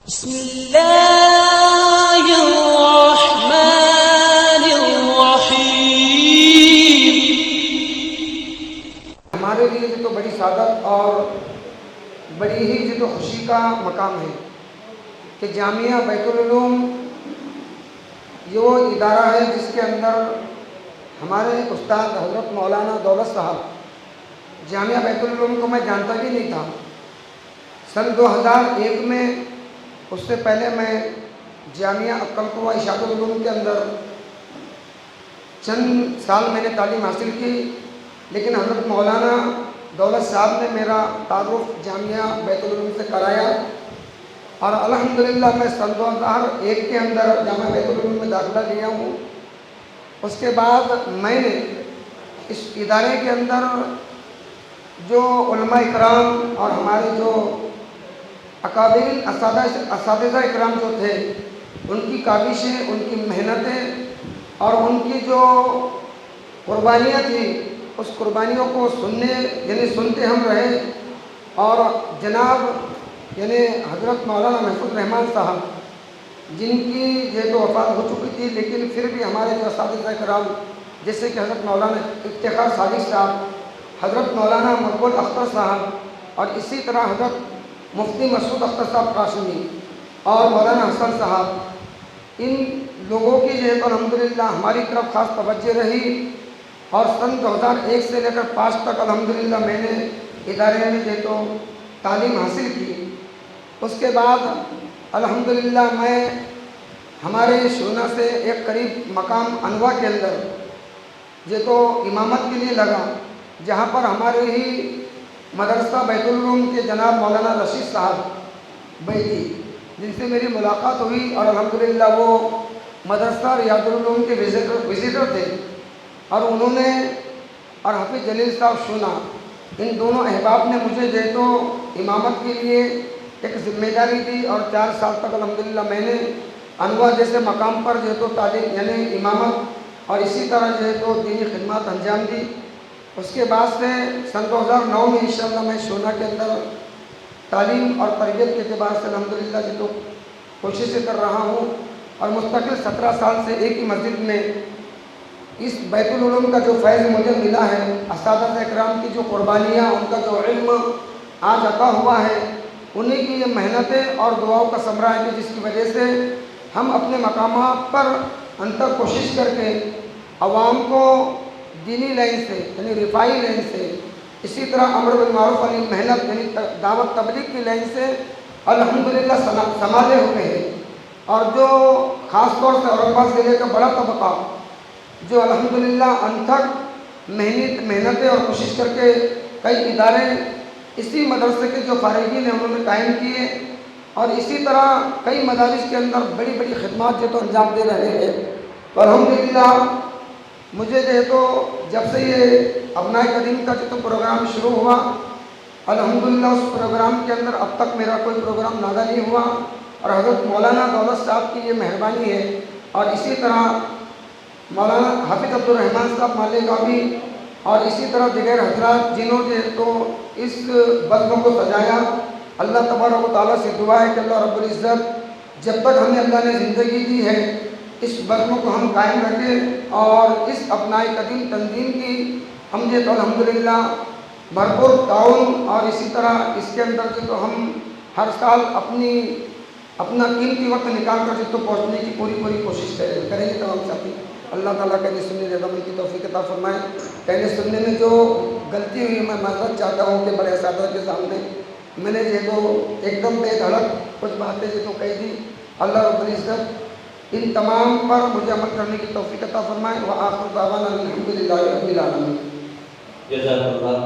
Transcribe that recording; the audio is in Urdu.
بسم اللہ الرحمن الرحیم۔ ہمارے لیے جو تو بڑی سعادت اور بڑی ہی جو تو خوشی کا مقام ہے کہ جامعہ بیت العلوم یہ وہ ادارہ ہے جس کے اندر ہمارے استاد حضرت مولانا دولت صاحب، جامعہ بیت العلوم کو میں جانتا بھی نہیں تھا۔ سن 2001 میں، اس سے پہلے میں جامعہ القلقوہ اشاعت العلوم کے اندر چند سال میں نے تعلیم حاصل کی، لیکن حضرت مولانا دولت صاحب نے میرا تعارف جامعہ بیت العلوم سے کرایا، اور الحمدللہ میں سن 2001 کے اندر جامعہ بیت العلوم میں داخلہ لیا ہوں۔ اس کے بعد میں نے اس ادارے کے اندر جو علماء اکرام اور ہمارے جو اکابرین اساتذہ اکرام جو تھے، ان کی کاوشیں، ان کی محنتیں اور ان کی جو قربانیاں تھیں، اس قربانیوں کو سنتے ہم رہے، اور جناب حضرت مولانا محفوظ رحمان صاحب، جن کی تو وفات ہو چکی تھی، لیکن پھر بھی ہمارے جو اساتذہ کرام جیسے کہ حضرت مولانا افتخار صادق صاحب، حضرت مولانا مقبول اختر صاحب، اور اسی طرح حضرت مفتی مسعود اختر صاحب قاسمی اور مولانا حسن صاحب، ان لوگوں کی تو الحمدللہ ہماری طرف خاص توجہ رہی، اور سن 2001 سے لے کر 5 تک الحمدللہ میں نے ادارے میں تو تعلیم حاصل کی۔ اس کے بعد الحمدللہ میں ہمارے شونہ سے ایک قریب مقام انواع کے اندر تو امامت کے لیے لگا، جہاں پر ہمارے ہی مدرسہ بیت العلوم کے جناب مولانا رشید صاحب بیتی، جن سے میری ملاقات ہوئی، اور الحمدللہ وہ مدرسہ ریاض العلوم کے وزیٹر تھے، اور انہوں نے اور حافظ جلیل صاحب شونا، ان دونوں احباب نے مجھے تو امامت کے لیے ایک ذمہ داری دی، اور 4 سال تک الحمدللہ میں نے انواع جیسے مقام پر تو تعلیم امامت اور اسی طرح تو دینی خدمات انجام دی۔ اس کے بعد سے سن 2009 میں انشاءاللہ میں شونا کے اندر تعلیم اور تربیت کے اعتبار سے الحمدللہ تو کوششیں کر رہا ہوں، اور مستقل 17 سال سے ایک ہی مسجد میں اس بیت العلوم کا جو فیض مجھے ملا ہے، اساتذہ اکرام کی جو قربانیاں، ان کا جو علم آج عطا ہوا ہے، انہیں کی یہ محنتیں اور دعاؤں کا ثمرہ ہے، کہ جس کی وجہ سے ہم اپنے مقامات پر انتر کوشش کر کے عوام کو دینی لائن سے رفائی لائن سے، اسی طرح امر بالمعروف علی محنت دعوت تبلیغ کی لائن سے الحمدللہ سنبھالے ہوئے ہیں، اور جو خاص طور سے اورنگ آباد ضلع کا بڑا طبقہ جو الحمدللہ انتھک محنتیں اور کوشش کر کے کئی ادارے اسی مدرسے کے جو فارغین ہیں انہوں نے قائم کیے، اور اسی طرح کئی مدارس کے اندر بڑی بڑی خدمات تو انجام دے رہے ہیں۔ تو الحمدللہ مجھے تو جب سے یہ ابنائے قدیم کا تو پروگرام شروع ہوا، الحمدللہ اس پروگرام کے اندر اب تک میرا کوئی پروگرام ناغہ نہیں ہوا، اور حضرت مولانا دولت صاحب کی یہ مہربانی ہے، اور اسی طرح مولانا حافظ عبدالرحمان صاحب مالیگاوی اور اسی طرح دیگر حضرات جنہوں نے تو اس بزم کو سجایا، اللہ تبارک و تعالیٰ سے دعا ہے کہ اللہ رب العزت جب تک ہمیں اللہ نے زندگی دی ہے، اس بزم کو ہم قائم رکھیں، اور اس ابنائے قدیم تنظیم کی ہم تو الحمدللہ بھرپور تعاون، اور اسی طرح اس کے اندر تو ہم ہر سال اپنا قیمتی وقت نکال کر تو پہنچنے کی پوری کوشش کریں گے تمام ساتھی۔ اللہ تعالیٰ کہنے سننے رضامند کی توفیق عطا فرمائے۔ کہنے سننے میں جو غلطی ہوئی میں معذرت چاہتا ہوں کہ بڑے اساتذہ کے سامنے میں نے تو ایک دم بے دھڑک کچھ باتیں تو کہہ دی۔ اللہ رب العزت ان تمام پر مجھے عمل کرنے کی توفیق عطا فرمائے۔ وآخر دعوانا الحمدللہ رب العالمین۔ جزاک اللہ۔